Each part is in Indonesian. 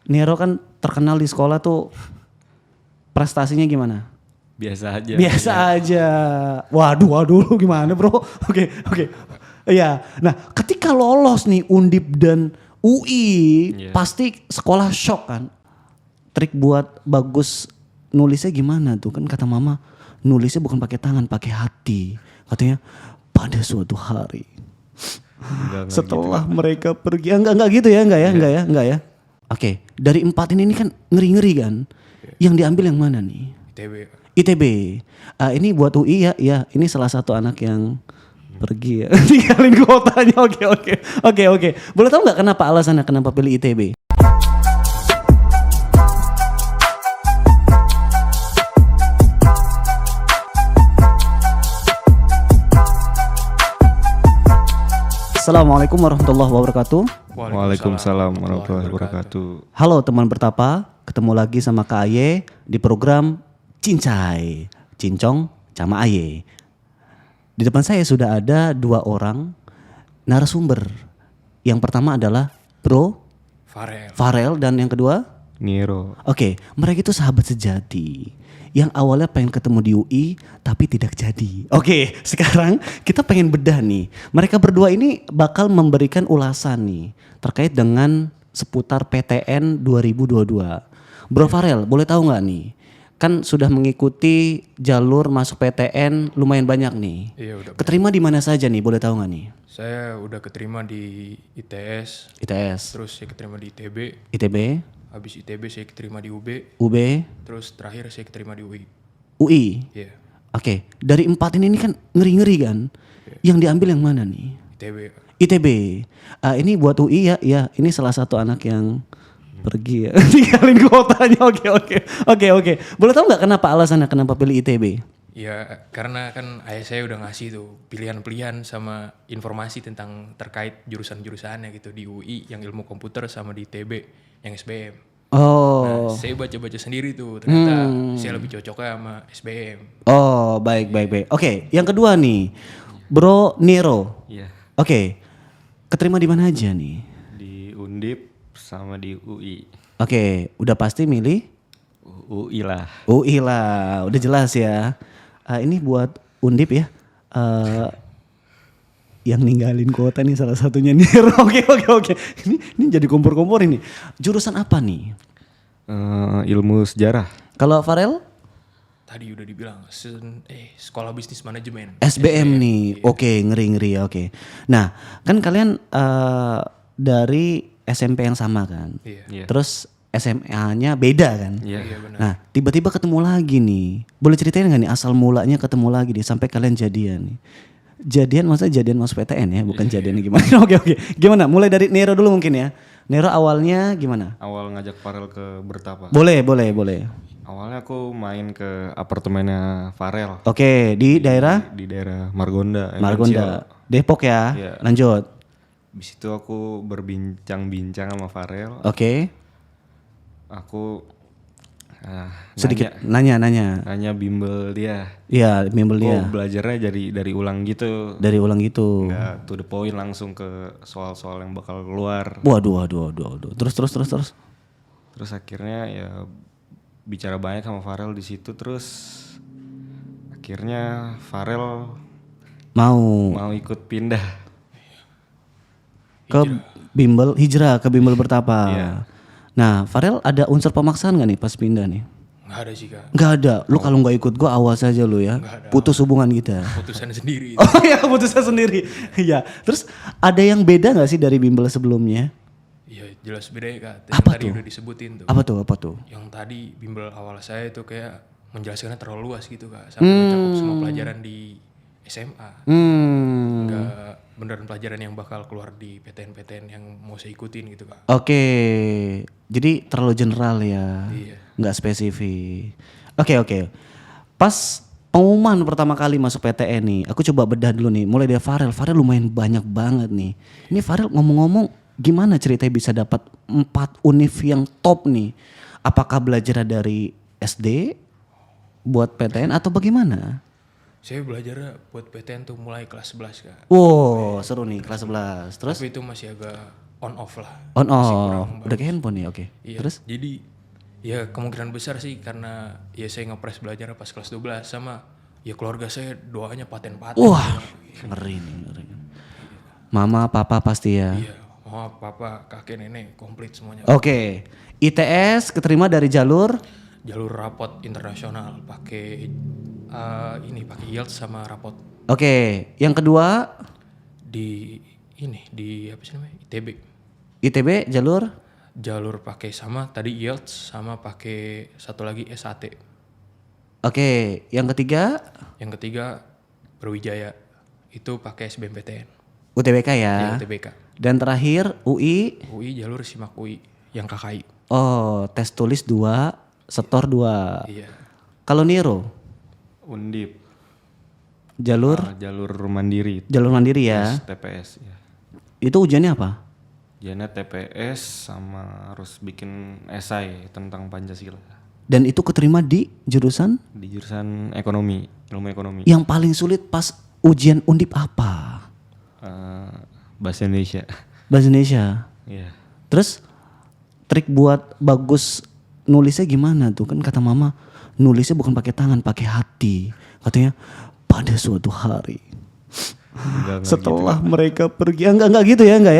Nero kan terkenal di sekolah tuh prestasinya gimana? Biasa aja. Biasa aja. Waduh lu gimana bro? Oke. Iya. Nah ketika lolos nih Undip dan UI pasti sekolah shock kan. Trik buat bagus nulisnya gimana tuh? Kan kata mama nulisnya bukan pakai tangan, pakai hati. Katanya pada suatu hari. Enggak Setelah gitu, mereka pergi. Enggak gitu ya, enggak ya. Oke, dari 4 ini kan ngeri-ngeri kan. Yang diambil yang mana nih? ITB. Ini buat UI ya ini salah satu anak yang pergi ya. Tinggalin kotanya. Oke. Boleh tahu nggak kenapa alasannya kenapa pilih ITB? Assalamualaikum warahmatullahi wabarakatuh. Waalaikumsalam warahmatullahi wabarakatuh. Halo teman bertapa, ketemu lagi sama Kak Aye di program Cincai, Cincong sama Aye. Di depan saya sudah ada 2 orang narasumber. Yang pertama adalah Bro Farel dan yang kedua Nero. Oke, mereka itu sahabat sejati yang awalnya pengen ketemu di UI tapi tidak jadi. Oke, sekarang kita pengen bedah nih. Mereka berdua ini bakal memberikan ulasan nih terkait dengan seputar PTN 2022. Bro Farel, boleh tahu nggak nih? Kan sudah mengikuti jalur masuk PTN lumayan banyak nih. Iya udah. Keterima di mana saja nih? Boleh tahu nggak nih? Saya udah keterima di ITS. Terus saya keterima di ITB. Habis ITB saya keterima di UB. Terus terakhir saya keterima di UI. Iya. Oke, dari 4 ini kan ngeri-ngeri kan. Yang diambil yang mana nih? ITB. Ini buat UI ya ini salah satu anak yang pergi ya. Tinggalin kotanya. Oke. Boleh tahu nggak kenapa alasannya kenapa pilih ITB? Ya karena kan ayah saya udah ngasih tuh pilihan-pilihan sama informasi tentang terkait jurusan-jurusannya gitu di UI yang ilmu komputer sama di ITB yang SBM. Nah, saya baca-baca sendiri tuh ternyata saya lebih cocoknya sama SBM. Oh, baik. Oke, yang kedua nih. Bro Nero. Iya. Oke. Keterima di mana aja nih? Di Undip sama di UI. Oke, udah pasti milih UI lah. UI lah, udah jelas ya. Ini buat Undip ya. Yang ninggalin kuota nih salah satunya Nero. Oke. Ini jadi kompor-kompor ini. Jurusan apa nih? Ilmu sejarah. Kalau Farel? Tadi udah dibilang sekolah bisnis manajemen. SBM nih. Iya. Oke, ngeri ya. Oke. Nah, kan kalian dari SMP yang sama kan? Iya. Terus SMA-nya beda kan? Iya. Benar. Nah, tiba-tiba ketemu lagi nih. Boleh ceritain gak nih asal mulanya ketemu lagi nih sampai kalian jadian nih? Jadian maksudnya jadian masuk PTN ya, bukan jadian gimana? Oke. Gimana? Mulai dari Nero dulu mungkin ya. Nero awalnya gimana? Awal ngajak Farel ke Bertapa. Boleh. Awalnya aku main ke apartemennya Farel. Oke, di daerah? Di daerah Margonda. Depok ya. Iya. Lanjut. Habis itu aku berbincang-bincang sama Farel. Oke. Aku Sedikit nanya. bimbel dia. Iya, bimbel dia. Belajarnya dari ulang gitu. Dari ulang gitu. Nggak to the point langsung ke soal-soal yang bakal keluar. Waduh. Terus. Terus akhirnya ya bicara banyak sama Farel di situ, terus akhirnya Farel mau ikut pindah ke hijrah ke bimbel Bertapa. Iya. Nah, Farel ada unsur pemaksaan gak nih pas pindah nih? Nggak ada sih Kak. Nggak ada. Lu kalau nggak ikut gua awas aja lu ya. Putus hubungan kita. Putusan sendiri. Oh iya, putusan sendiri. Iya. Terus ada yang beda nggak sih dari bimbel sebelumnya? Iya jelas beda ya Kak. Apa Tadi tuh? udah disebutin tuh. Apa tuh? Yang tadi bimbel awal saya itu kayak menjelaskannya terlalu luas gitu Kak. Sampai mencakup semua pelajaran di SMA. Enggak beneran pelajaran yang bakal keluar di PTN-PTN yang mau saya ikutin gitu Kak. Oke. Jadi terlalu general ya. Iya. Nggak spesifik. Oke. Pas pengumuman pertama kali masuk PTN nih, aku coba bedah dulu nih. Mulai dari Farel. Farel lumayan banyak banget nih. Ini Farel ngomong-ngomong gimana ceritanya bisa dapat 4 univ yang top nih? Apakah belajar dari SD buat PTN atau bagaimana? Saya belajar buat PTN tuh mulai kelas 11 Kak. Wow, seru nih kelas 11. Terus? Tapi itu masih agak on off lah. On Masih off. kurang Udah kayak handphone ya, oke. Iya, Terus? jadi ya kemungkinan besar sih karena ya saya ngepres belajar pas kelas 12 sama ya keluarga saya doanya paten-paten. Wah, ngeri nih, ngeri. Mama, papa pasti ya. Iya, mama, papa, kakek, nenek komplit semuanya. Oke. ITS keterima dari jalur Jalur rapot internasional pakai pakai IELTS sama rapot oke. Yang kedua di apa sih namanya? ITB. ITB jalur Jalur pakai sama tadi IELTS sama pakai satu lagi SAT. oke. Yang ketiga Yang ketiga Brawijaya itu pakai SBMPTN. UTBK ya. Ya, UTBK. Dan terakhir UI. UI jalur SIMAK UI yang KKI. Oh, tes tulis 2, setor 2. Iya. Kalau Niro Undip. jalur Jalur mandiri. jalur mandiri ya. TPS ya. Itu ujiannya apa? Ujiannya TPS sama harus bikin esai tentang Pancasila. Dan itu keterima di jurusan Di jurusan ekonomi, ilmu ekonomi. yang paling sulit pas ujian Undip apa? Bahasa Indonesia. Bahasa Indonesia. Iya. Terus trik buat bagus nulisnya gimana tuh? Kan kata mama nulisnya bukan pakai tangan, pakai hati. Katanya pada suatu hari Enggak setelah mereka pergi. Enggak gitu ya, enggak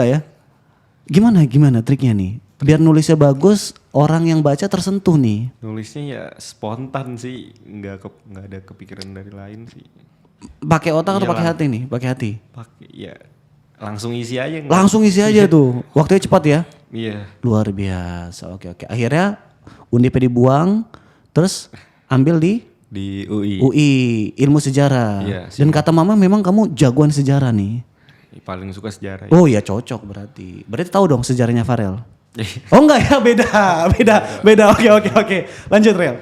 ya. Gimana triknya nih? Biar nulisnya bagus, orang yang baca tersentuh nih. Nulisnya ya spontan sih, nggak ada kepikiran dari lain sih. Pakai otak atau Iyalah. pakai hati nih? Pakai hati. Pakai ya langsung isi aja. Langsung isi aja tuh. Waktunya cepat ya. Iya. Luar biasa. Oke. Akhirnya Undipnya dibuang, terus ambil di Di UI. UI, ilmu sejarah. Iya, Dan kata mama memang kamu jagoan sejarah nih. Paling suka sejarah. Oh ya cocok berarti. Berarti tahu dong sejarahnya Farel. Oh enggak ya, beda. Oke. Lanjut Rel.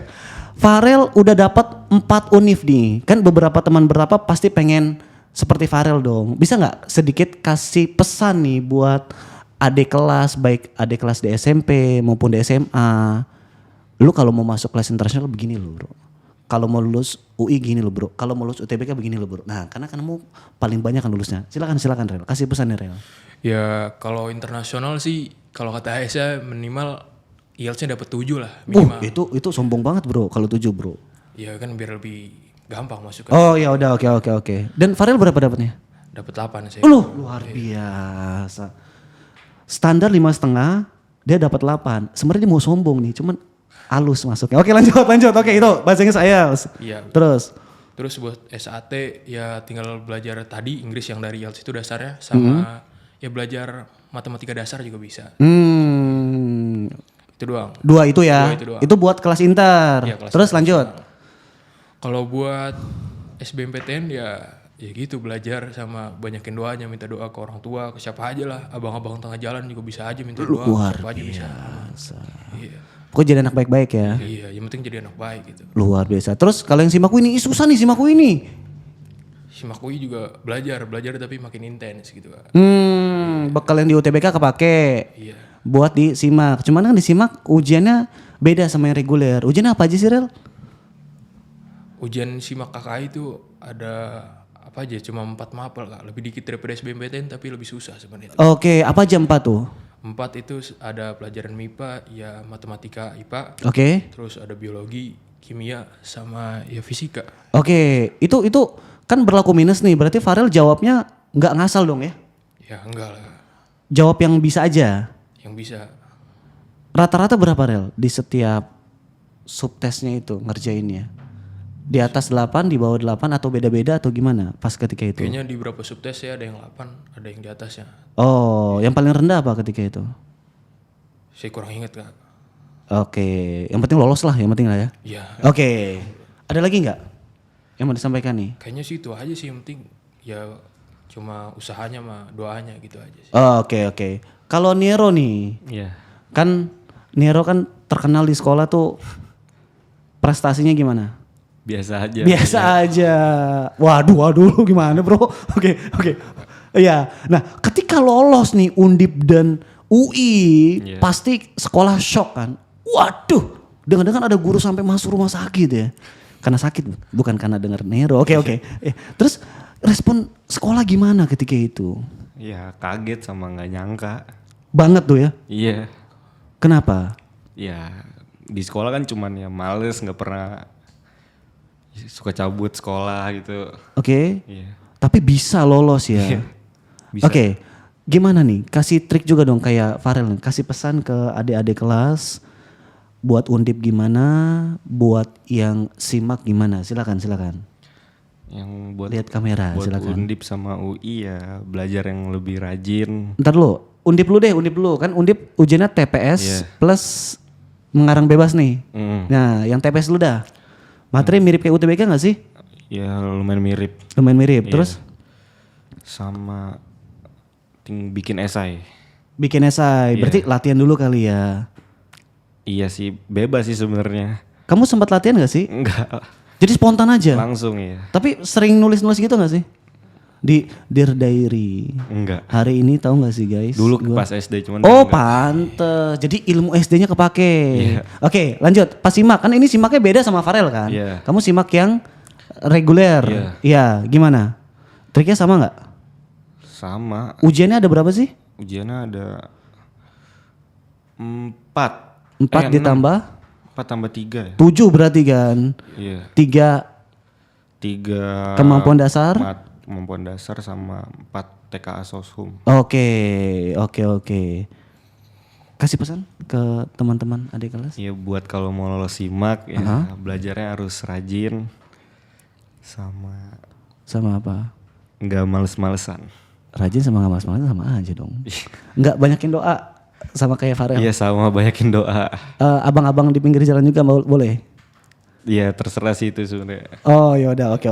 Farel udah dapat 4 univ nih. Kan beberapa teman berapa pasti pengen seperti Farel dong. Bisa nggak sedikit kasih pesan nih buat adik kelas, baik adik kelas di SMP maupun di SMA. Lu kalau mau masuk kelas internasional begini lo bro. Kalau mau lulus UI gini lo bro. Kalau mau lulus UTBK begini lo bro. Nah karena kamu paling banyak kan lulusnya. Silakan Rel. Kasih pesan nih Rel. Ya kalau internasional sih kalau kata saya minimal IELTS-nya dapat 7 lah minimal. Itu sombong banget bro kalau 7 bro. Ya kan biar lebih gampang masuk ke. Oh ya udah oke. Dan Farel berapa dapatnya? Dapat 8 saya. Luar biasa. Standar 5,5 dia dapat 8. Sebenarnya dia mau sombong nih, cuman halus masuknya. Oke lanjut. Oke itu bahasa Inggris IELTS. Iya. Terus buat SAT ya tinggal belajar tadi Inggris yang dari IELTS itu dasarnya sama ya belajar matematika dasar juga bisa. Itu doang. 2 itu ya. 2 itu doang. Itu buat kelas inter. Iya, kelas Terus lanjut. Kalau buat SBMPTN ya gitu belajar sama banyakin doanya, minta doa ke orang tua, ke siapa aja lah, abang-abang tengah jalan juga bisa aja minta doa, Luar siapa aja bisa. biasa. Iya. Pokoknya jadi anak baik-baik ya. Iya, yang penting jadi anak baik gitu. Luar biasa. Terus kalau yang simaku ini susah nih simaku ini. Simakui juga belajar tapi makin intens gitu kan. Bekal yang di UTBK kepake. Iya. Buat di simak. Cuman kan di simak ujiannya beda sama yang reguler. Ujiannya apa aja sih Rel? Ujian simak KKI itu ada apa aja cuma 4 mapel Kak, lebih dikit daripada SBMPTN tapi lebih susah sebenarnya. Oke, apa aja 4 tuh? 4 itu ada pelajaran MIPA, ya matematika IPA, Oke. terus ada biologi, kimia sama ya fisika. Oke, itu kan berlaku minus nih. Berarti Farel jawabnya nggak ngasal dong ya? Ya enggak lah, Jawab yang bisa aja. yang bisa. Rata-rata berapa Rel di setiap subtesnya itu ngerjainnya? Di atas 8, di bawah 8 atau beda-beda atau gimana pas ketika itu? Kayaknya di beberapa subtes ya ada yang 8, ada yang di atasnya. Oh, yang paling rendah apa ketika itu? Saya kurang ingat Kak. Oke, yang penting lolos lah, yang penting lah ya. Ya, Oke, ada lagi nggak yang mau disampaikan nih? kayaknya sih itu aja sih yang penting ya cuma usahanya sama doanya gitu aja sih. Oke. Kalau Nero nih, Iya. kan Nero kan terkenal di sekolah tuh prestasinya gimana? Biasa aja. Biasa aja. Waduh gimana bro? Oke. Iya. Nah ketika lolos nih Undip dan UI Iya. pasti sekolah shock kan. Waduh. Dengar-dengar ada guru sampai masuk rumah sakit ya. Karena sakit bukan karena dengar Nero. Oke. Terus respon sekolah gimana ketika itu? Ya kaget sama nggak nyangka. Banget tuh ya. Iya. Kenapa? Ya di sekolah kan cuman ya males, nggak pernah suka cabut sekolah gitu. Oke. Iya. Tapi bisa lolos ya. Iya. Bisa. Oke. Gimana nih? Kasih trik juga dong kayak Farel nih. Kasih pesan ke adik-adik kelas. Buat undip gimana? Buat yang simak gimana? Silakan. Yang buat Lihat kamera, buat silakan. Undip sama UI ya belajar yang lebih rajin. Ntar lu, undip dulu. Kan undip ujiannya TPS Iya. plus mengarang bebas nih. Nah yang TPS lu dah. Materi mirip kayak UTBK gak sih? Ya lumayan mirip. Lumayan mirip. Iya. Terus Sama bikin esai. bikin esai. Iya. Berarti latihan dulu kali ya. Iya sih bebas sih sebenarnya. Kamu sempat latihan gak sih? Enggak. Jadi spontan aja. Langsung ya. Tapi sering nulis-nulis gitu gak sih? Di Dear Diary. Enggak. Hari ini tahu gak sih guys? Dulu Gua- pas SD cuman Oh enggak. pantes. Jadi ilmu SD-nya kepake. Iya. Oke lanjut. Pas simak. Kan ini simaknya beda sama Farel kan? Iya. Kamu simak yang reguler. Iya. Iya. Gimana? Triknya sama gak? Sama. Ujiannya ada berapa sih? Ujiannya ada 4. 4 ditambah 4 tambah 3 ya. 7 berarti kan? Iya. 3 3 kemampuan dasar? kemampuan dasar sama 4 TKA Soshum. Oke. Kasih pesan ke teman-teman adik kelas? Iya buat kalau mau lolos simak ya belajarnya harus rajin sama Sama apa? nggak males-malesan. Rajin sama gak malas-malas sama aja dong. Nggak banyakin doa sama kayak Farel. Iya sama banyakin doa. Abang-abang di pinggir jalan juga boleh? Iya terserah sih itu sebenarnya. Oh yaudah oke.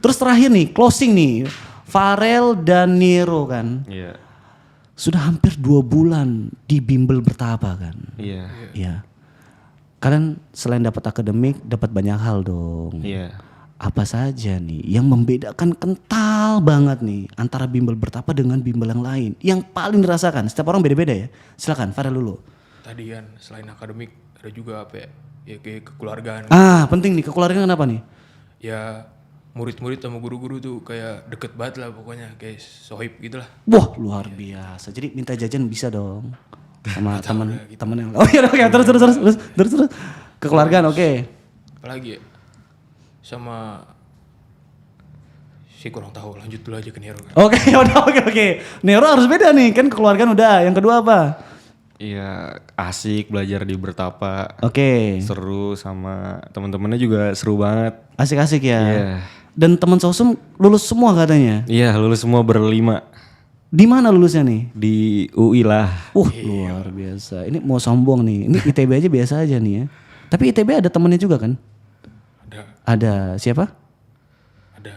Terus terakhir nih closing nih. Farel dan Nero kan. Iya. Sudah hampir 2 bulan di bimbel bertapa kan. Iya. Iya. Kalian selain dapat akademik dapat banyak hal dong. Iya. Apa saja nih yang membedakan kental banget nih antara bimbel bertapa dengan bimbel yang lain yang paling dirasakan? Setiap orang beda-beda ya. Silakan Farel dulu. Tadi kan selain akademik ada juga apa ya? Ya kayak kekeluargaan. Penting nih kekeluargaan kenapa nih? Ya murid-murid sama guru-guru tuh kayak deket banget lah pokoknya kayak sohib gitu lah. Wah luar biasa. Jadi minta jajan bisa dong sama teman yang. Oh iya oke terus kekeluargaan oke. Apalagi ya? Sama sih kurang tahu, lanjut dulu aja ke Nero kan. Oke. Nero harus beda nih kan kekeluargaan udah. Yang kedua apa? Iya asik belajar di bertapa. Oke. Seru sama teman-temannya juga seru banget. Asik-asik ya. Iya. Dan teman Sosum lulus semua katanya. Iya lulus semua berlima Di mana lulusnya nih? di UI lah. Luar biasa. Ini mau sombong nih. Ini ITB aja biasa aja nih ya. Tapi ITB ada temennya juga kan? Ada siapa? Ada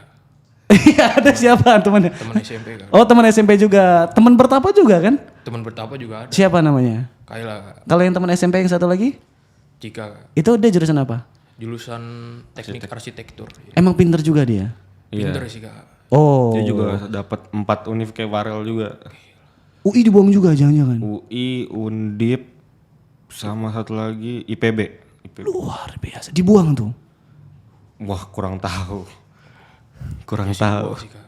Iya ada siapa temannya? teman SMP kan. Oh teman SMP juga. Teman bertapa juga kan? Teman bertapa juga ada. Siapa namanya? Kayak Kalau yang teman SMP yang satu lagi? Cika, Itu dia jurusan apa? jurusan teknik arsitektur. Emang pinter juga dia? Pinter sih kak. Oh. Dia juga dapat 4 univ kayak Farel juga. UI dibuang juga jangan-jangan? UI, Undip, sama satu lagi IPB. Luar biasa. Dibuang tuh? Wah kurang tahu. Kurang tahu. Sih kak.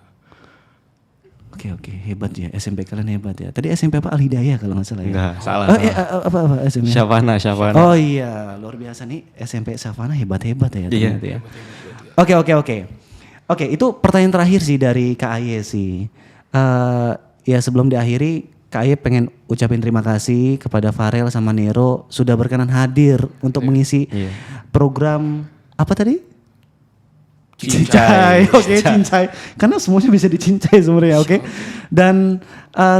Oke hebat ya. SMP kalian hebat ya. Tadi SMP apa? Al Hidayah kalau nggak salah ya? Enggak, salah. Oh, salah. apa SMP? Syafana. Oh iya, luar biasa nih SMP Savana hebat-hebat ya Iya. ternyata ya. Oke, itu pertanyaan terakhir sih dari Kak Aye sih. Ya sebelum diakhiri, Kak Aye pengen ucapin terima kasih kepada Farel sama Nero sudah berkenan hadir untuk mengisi program apa tadi? Cincai. Oke, cincai. Karena semuanya bisa dicincai sebenarnya, oke. Dan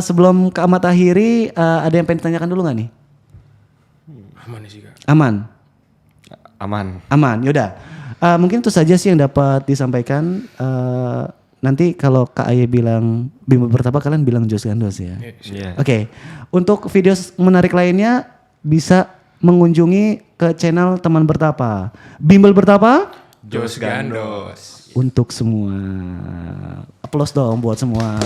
sebelum Kak Ahmad akhiri, ada yang pengen ditanyakan dulu nggak nih? Aman sih kak. Aman. Yaudah. Mungkin itu saja sih yang dapat disampaikan. Nanti kalau Kak Aye bilang bimbel bertapa, kalian bilang Jos Gandos ya. Iya. Oke. Untuk video menarik lainnya bisa mengunjungi ke channel Teman Bertapa. Bimbel Bertapa Jos Gandos. untuk semua. Aplaus dong buat semua.